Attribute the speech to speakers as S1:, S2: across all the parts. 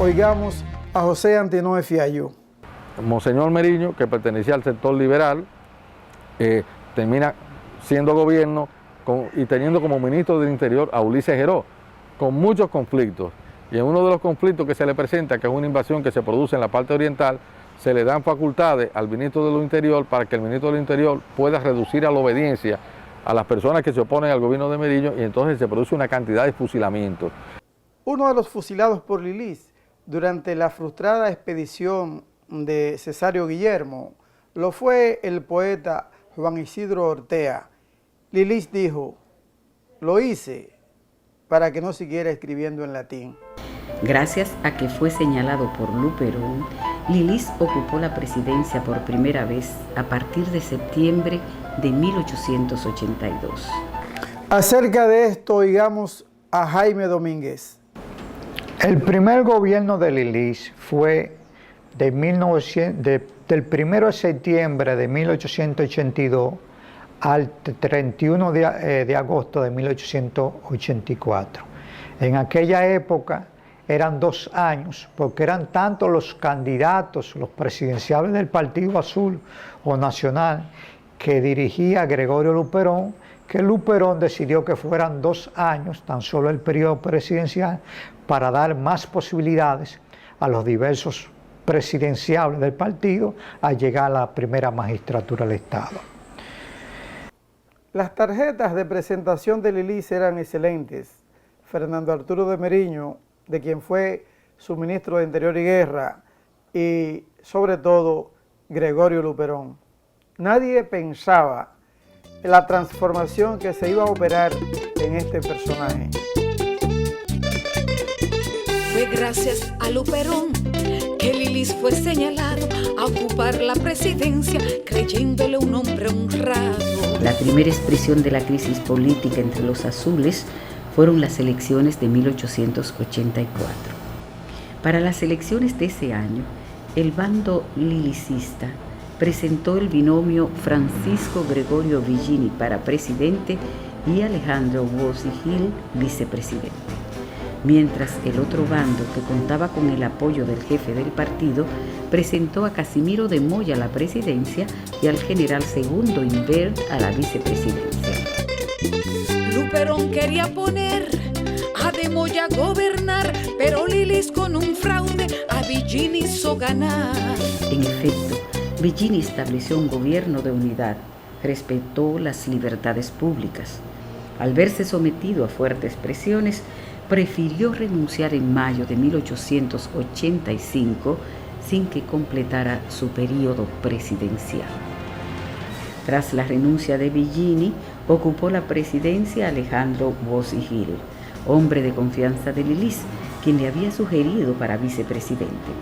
S1: Oigamos a José Antinóe Fiallo.
S2: Monseñor Meriño, que pertenecía al sector liberal, termina siendo gobierno y teniendo como ministro del Interior a Ulises Geró, con muchos conflictos. Y en uno de los conflictos que se le presenta, que es una invasión que se produce en la parte oriental, se le dan facultades al ministro del Interior para que el ministro del Interior pueda reducir a la obediencia a las personas que se oponen al gobierno de Meriño, y entonces se produce una cantidad de fusilamientos.
S1: Uno de los fusilados por Lilis durante la frustrada expedición de Cesario Guillermo lo fue el poeta Juan Isidro Ortea. Lilis dijo: lo hice para que no siguiera escribiendo en latín.
S3: Gracias a que fue señalado por Luperón, Lilis ocupó la presidencia por primera vez a partir de septiembre de 1882.
S1: Acerca de esto, oigamos a Jaime Domínguez.
S4: El primer gobierno de Lilis fue del 1 de septiembre de 1882 al 31 de agosto de 1884. En aquella época eran 2 años, porque eran tantos los candidatos, los presidenciales del Partido Azul o Nacional que dirigía Gregorio Luperón, que Luperón decidió que fueran 2 años, tan solo el periodo presidencial, para dar más posibilidades a los diversos presidenciables del partido a llegar a la primera magistratura del Estado.
S1: Las tarjetas de presentación de Lilis eran excelentes. Fernando Arturo de Meriño, de quien fue su ministro de Interior y Guerra, y sobre todo Gregorio Luperón. Nadie pensaba en la transformación que se iba a operar en este personaje.
S5: Fue gracias a Luperón que Lilis fue señalado a ocupar la presidencia, creyéndole un hombre honrado.
S3: La primera expresión de la crisis política entre los azules fueron las elecciones de 1884. Para las elecciones de ese año, el bando lilicista presentó el binomio Francisco Gregorio Villini para presidente y Alejandro Bosch-Gil vicepresidente, mientras el otro bando, que contaba con el apoyo del jefe del partido, presentó a Casimiro de Moya a la presidencia y al general Segundo Invert a la vicepresidencia.
S5: Luperón quería poner a de Moya a gobernar, pero Lilis con un fraude a Villini hizo ganar.
S3: En efecto, Villini estableció un gobierno de unidad, respetó las libertades públicas. Al verse sometido a fuertes presiones, prefirió renunciar en mayo de 1885 sin que completara su periodo presidencial. Tras la renuncia de Villini, ocupó la presidencia Alejandro Bosch-Gil, hombre de confianza de Lilis, quien le había sugerido para vicepresidente.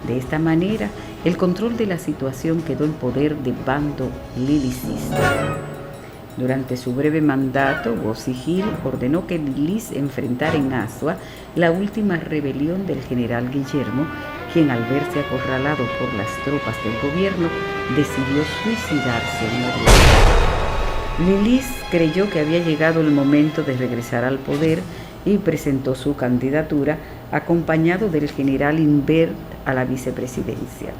S3: De esta manera, el control de la situación quedó en poder del bando lilicista. Durante su breve mandato, Bosch-Gil ordenó que Lilis enfrentara en Azua la última rebelión del general Guillermo, quien, al verse acorralado por las tropas del gobierno, decidió suicidarse en la guerra. Lilis creyó que había llegado el momento de regresar al poder y presentó su candidatura acompañado del general Invert a la vicepresidencia.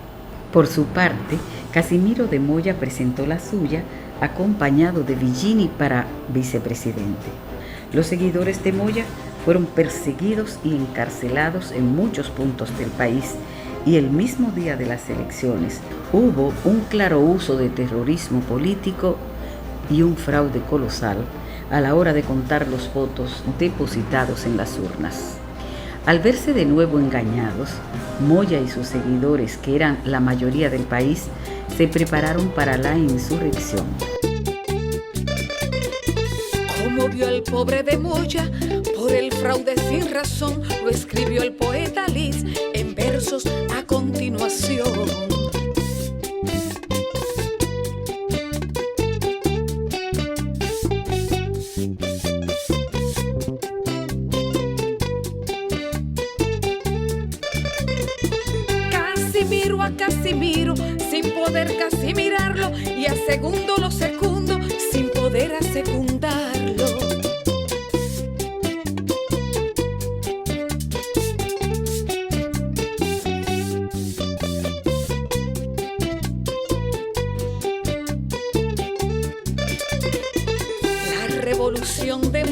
S3: Por su parte, Casimiro de Moya presentó la suya, acompañado de Villini para vicepresidente. Los seguidores de Moya fueron perseguidos y encarcelados en muchos puntos del país, y el mismo día de las elecciones hubo un claro uso de terrorismo político y un fraude colosal a la hora de contar los votos depositados en las urnas. Al verse de nuevo engañados, Moya y sus seguidores, que eran la mayoría del país, se prepararon para la insurrección.
S5: Como vio al pobre de Moya por el fraude sin razón, lo escribió el poeta Liz en versos a continuación. Casimiro a Casimiro, sin poder casi mirarlo, y a Segundo lo secundo, sin poder a secundarlo.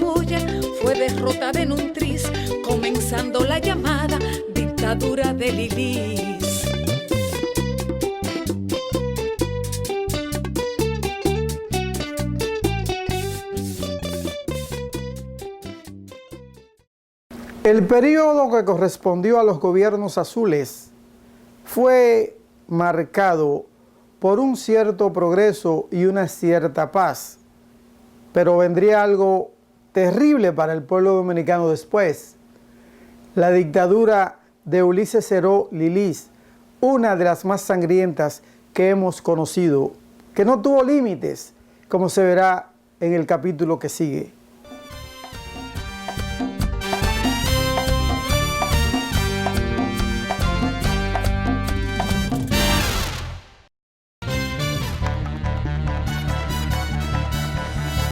S5: Moya fue derrotada en un tris, comenzando la llamada dictadura de Lilis.
S1: El periodo que correspondió a los gobiernos azules fue marcado por un cierto progreso y una cierta paz, pero vendría algo terrible para el pueblo dominicano después. La dictadura de Ulises Seró Lilis, una de las más sangrientas que hemos conocido, que no tuvo límites, como se verá en el capítulo que sigue.